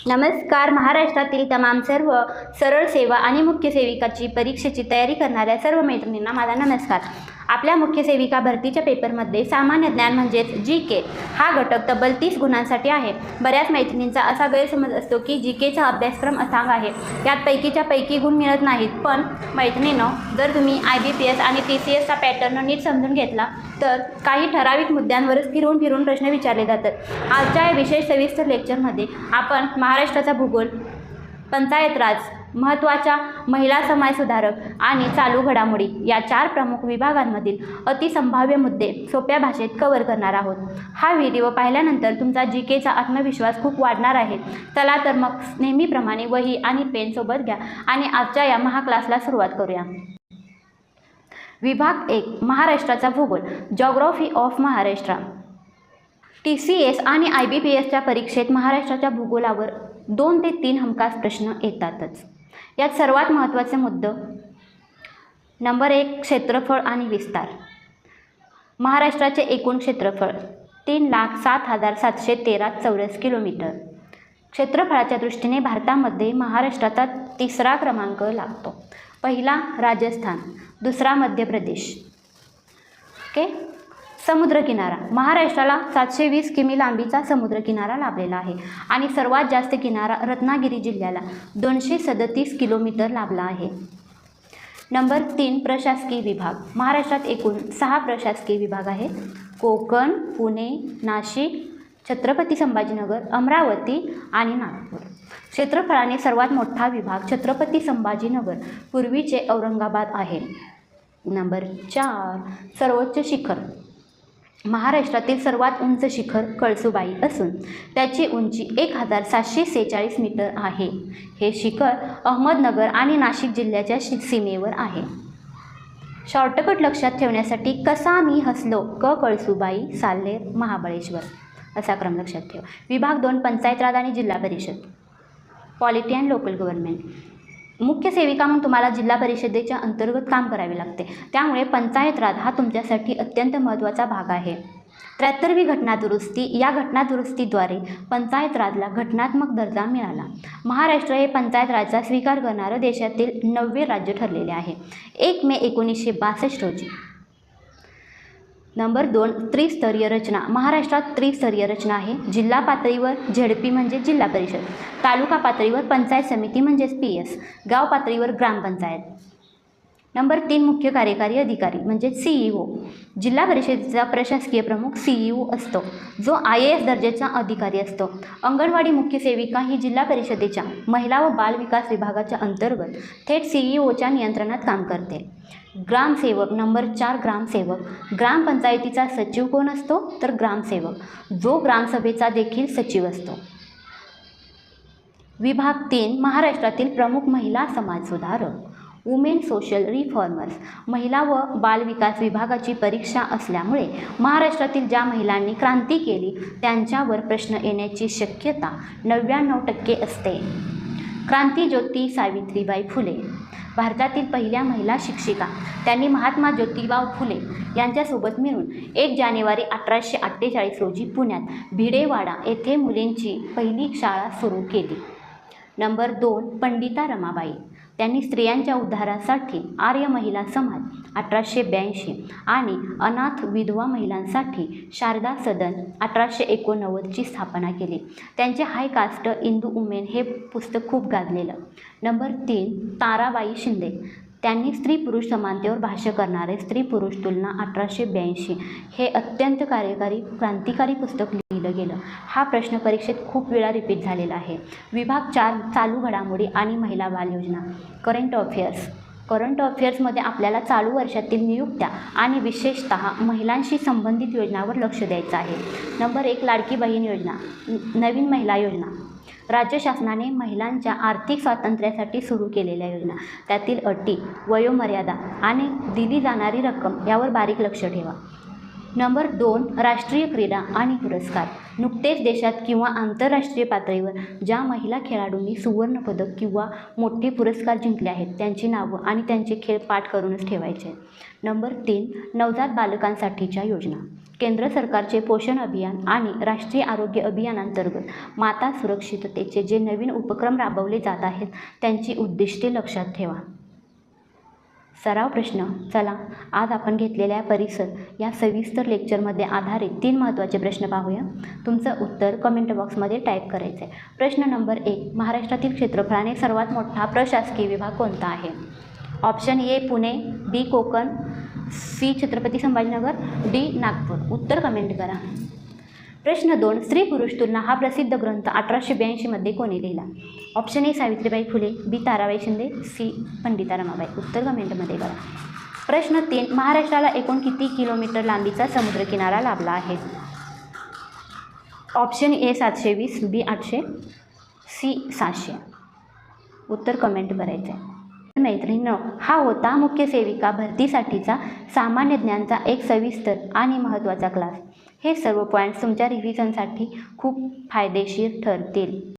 नमस्कार. महाराष्ट्रातील तमाम सर्व सरळ सेवा आणि मुख्य सेविकाची परीक्षेची तयारी करणाऱ्या सर्व मैत्रिणींना माझा नमस्कार. आपल्या मुख्य सेविका भरतीच्या पेपरमध्ये सामान्य ज्ञान म्हणजेच GK हा घटक तब्बल 30 गुणांसाठी आहे. बऱ्याच मैत्रिणींचा असा गैरसमज असतो की GKचा अभ्यासक्रम अथांग आहे, यात पैकीच्या पैकी गुण मिळत नाहीत. पण मैत्रिणींनो, जर तुम्ही IBPS आणि TCSचा पॅटर्न नीट समजून घेतला तर काही ठराविक मुद्द्यांवरच फिरून फिरून प्रश्न विचारले जातात. आजच्या या विशेष सविस्तर लेक्चरमध्ये आपण महाराष्ट्राचा भूगोल, पंचायत राज, महत्त्वाच्या महिला समाज सुधारक आणि चालू घडामोडी या 4 प्रमुख विभागांमधील अतिसंभाव्य मुद्दे सोप्या भाषेत कव्हर करणार आहोत. हा व्हिडिओ पाहिल्यानंतर तुमचा GKचा आत्मविश्वास खूप वाढणार आहे. चला तर मग नेहमीप्रमाणे वही आणि पेन सोबत घ्या आणि आजच्या या महाक्लासला सुरुवात करूया. विभाग 1 महाराष्ट्राचा भूगोल, जॉग्राफी ऑफ महाराष्ट्र. TCS आणि IBPSच्या परीक्षेत महाराष्ट्राच्या भूगोलावर 2 ते 3 हमखास प्रश्न येतातच. यात सर्वात महत्त्वाचे मुद्दे नंबर 1 क्षेत्रफळ आणि विस्तार. महाराष्ट्राचे एकूण क्षेत्रफळ 3,07,713 चौरस किलोमीटर. क्षेत्रफळाच्या दृष्टीने भारतामध्ये महाराष्ट्राचा 3रा क्रमांक लागतो. पहिला राजस्थान, दुसरा मध्य प्रदेश. ओके. समुद्रकिनारा, महाराष्ट्राला 720 किमी लांबीचा समुद्रकिनारा लाभलेला आहे आणि सर्वात जास्त किनारा रत्नागिरी जिल्ह्याला 237 किलोमीटर लाभला आहे. नंबर 3 प्रशासकीय विभाग. महाराष्ट्रात एकूण 6 प्रशासकीय विभाग आहेत. कोकण, पुणे, नाशिक, छत्रपती संभाजीनगर, अमरावती आणि नागपूर. क्षेत्रफळाने सर्वात मोठा विभाग छत्रपती संभाजीनगर, पूर्वीचे औरंगाबाद आहे. नंबर 4 सर्वोच्च शिखर. महाराष्ट्रातील सर्वात उंच शिखर कळसुबाई असून त्याची उंची 1,746 मीटर आहे. हे शिखर अहमदनगर आणि नाशिक जिल्ह्याच्या सीमेवर आहे. शॉर्टकट लक्षात ठेवण्यासाठी कसा मी हसलो क कळसुबाई, साल्हेर, महाबळेश्वर असा क्रम लक्षात ठेवा. विभाग 2 पंचायत राज आणि जिल्हा परिषद, पॉलिटी अँड लोकल गव्हर्नमेंट. मुख्य सेविका म्हणून तुम्हाला जिल्हा परिषदेच्या अंतर्गत काम करावे लागते, त्यामुळे पंचायत राज हा तुमच्यासाठी अत्यंत महत्त्वाचा भाग आहे. 73वी घटनादुरुस्ती. या घटनादुरुस्तीद्वारे पंचायत राजला घटनात्मक दर्जा मिळाला. महाराष्ट्र हे पंचायत राजचा स्वीकार करणारं देशातील 9वे राज्य ठरलेले आहे 1 मे 1962 रोजी. नंबर 2 त्रिस्तरीय रचना. महाराष्ट्रात त्रिस्तरीय रचना आहे. जिल्हा पातळीवर ZP म्हणजे जिल्हा परिषद, तालुका पातळीवर पंचायत समिती म्हणजेच PS, गाव पातळीवर ग्रामपंचायत. नंबर 3 मुख्य कार्यकारी अधिकारी म्हणजे CEO. जिल्हा परिषदेचा प्रशासकीय प्रमुख CEO असतो, जो IAS दर्जाचा अधिकारी असतो. अंगणवाडी मुख्य सेविका ही जिल्हा परिषदेच्या महिला व बाल विकास विभागाच्या अंतर्गत थेट CEOच्या नियंत्रणात काम करते. ग्रामसेवक. नंबर 4 ग्रामसेवक. ग्रामपंचायतीचा सचिव कोण असतो तर ग्रामसेवक, जो ग्रामसभेचा देखील सचिव असतो. विभाग 3 महाराष्ट्रातील प्रमुख महिला समाज सुधारक, वुमेन सोशल रिफॉर्मर्स. महिला व बाल विकास विभागाची परीक्षा असल्यामुळे महाराष्ट्रातील ज्या महिलांनी क्रांती केली त्यांच्यावर प्रश्न येण्याची शक्यता 99% असते. क्रांतीज्योती सावित्रीबाई फुले, भारतातील पहिल्या महिला शिक्षिका. त्यांनी महात्मा ज्योतिबा फुले यांच्यासोबत मिळून 1 जानेवारी 1848 रोजी पुण्यात भिडेवाडा येथे मुलींची पहिली शाळा सुरू केली. नंबर 2 पंडिता रमाबाई. त्यांनी स्त्रियांच्या उद्धारासाठी आर्य महिला समाज 1882 आणि अनाथ विधवा महिलांसाठी शारदा सदन 1889ची स्थापना केली. त्यांचे हाय कास्ट इंदू वुमेन हे पुस्तक खूप गाजलेलं. नंबर 3 ताराबाई शिंदे. त्यांनी स्त्री पुरुष समानतेवर भाष्य करणारे स्त्री पुरुष तुलना 1882 हे अत्यंत क्रांतिकारी पुस्तक लिहिलं गेलं. हा प्रश्न परीक्षेत खूप वेळा रिपीट झालेला आहे. विभाग 4 चालू घडामोडी आणि महिला बाल योजना, करंट अफेअर्स. करंट अफेअर्समध्ये आपल्याला चालू वर्षातील नियुक्त्या आणि विशेषतः महिलांशी संबंधित योजनांवर लक्ष द्यायचं आहे. नंबर 1 लाडकी बहीण योजना, नवीन महिला योजना. राज्य शासनाने महिलांच्या आर्थिक स्वातंत्र्यासाठी सुरू केलेल्या योजना, त्यातील अटी, वयोमर्यादा आणि दिली जाणारी रक्कम यावर बारीक लक्ष ठेवा. नंबर 2 राष्ट्रीय क्रीडा आणि पुरस्कार. नुकतेच देशात किंवा आंतरराष्ट्रीय पातळीवर ज्या महिला खेळाडूंनी सुवर्णपदक किंवा मोठे पुरस्कार जिंकले आहेत त्यांची नावं आणि त्यांचे खेळ पाठ करूनच ठेवायचे. नंबर 3 नवजात बालकांसाठीच्या योजना. केंद्र सरकारचे पोषण अभियान आणि राष्ट्रीय आरोग्य अभियानांतर्गत माता सुरक्षिततेचे जे नवीन उपक्रम राबवले जात आहेत त्यांची उद्दिष्टे लक्षात ठेवा. सराव प्रश्न. चला आज आपण घेतलेल्या परिसर या सविस्तर लेक्चरमध्ये आधारित 3 महत्त्वाचे प्रश्न पाहूया. तुमचं उत्तर कमेंट बॉक्समध्ये टाईप करायचं आहे. प्रश्न नंबर 1. महाराष्ट्रातील क्षेत्रफळाने सर्वात मोठा प्रशासकीय विभाग कोणता आहे? Option A Pune, B Konkan, C Chhatrapati Sambhajinagar, D Nagpur. उत्तर कमेंट करा. प्रश्न 2. स्त्री पुरुष तुलना हा प्रसिद्ध ग्रंथ 1882 मध्ये कोणी लिहिला? Option A Savitribai Phule, B Tarabai Shinde, C Pandita Ramabai. उत्तर कमेंटमध्ये करा. प्रश्न 3. महाराष्ट्राला एकूण किती किलोमीटर लांबीचा समुद्रकिनारा लाभला आहे? Option A 720, B 800, C 700. उत्तर कमेंट करायचं आहे. मैत्रिणींनो, हा होता मुख्य सेविका भरतीसाठीचा सामान्य ज्ञानचा एक सविस्तर आणि महत्त्वाचा क्लास. हे सर्व पॉईंट्स तुमच्या रिव्हिजनसाठी खूप फायदेशीर ठरतील.